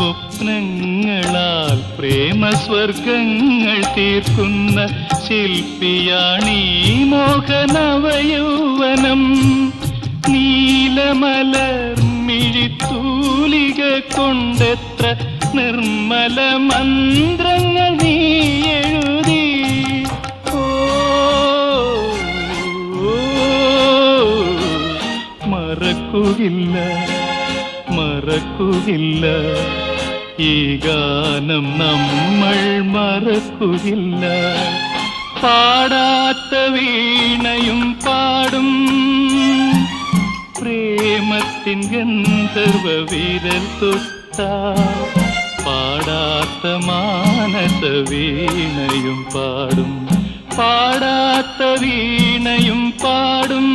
സ്വപ്നങ്ങളാൽ പ്രേമസ്വർഗങ്ങൾ തീർക്കുന്ന ശില്പിയാണീ മോഹനവയൗവനം. നീലമലർമിഴിത്തൂലിക കൊണ്ടെത്ര നിർമ്മല മന്ത്രങ്ങൾ നീ എഴുതി. ഓ മറക്കുകയില്ല മറക്കുകയില്ല, ഈ ഗാനം നമ്മൾ മറക്കുകയില്ല. പാടാത്ത വീണയും പാടും, പ്രേമത്തിൻ ഗന്ധർവ വിരൽ തൊട്ട. പാടാത്ത മാനസ വീണയും പാടും, പാടാത്ത വീണയും പാടും.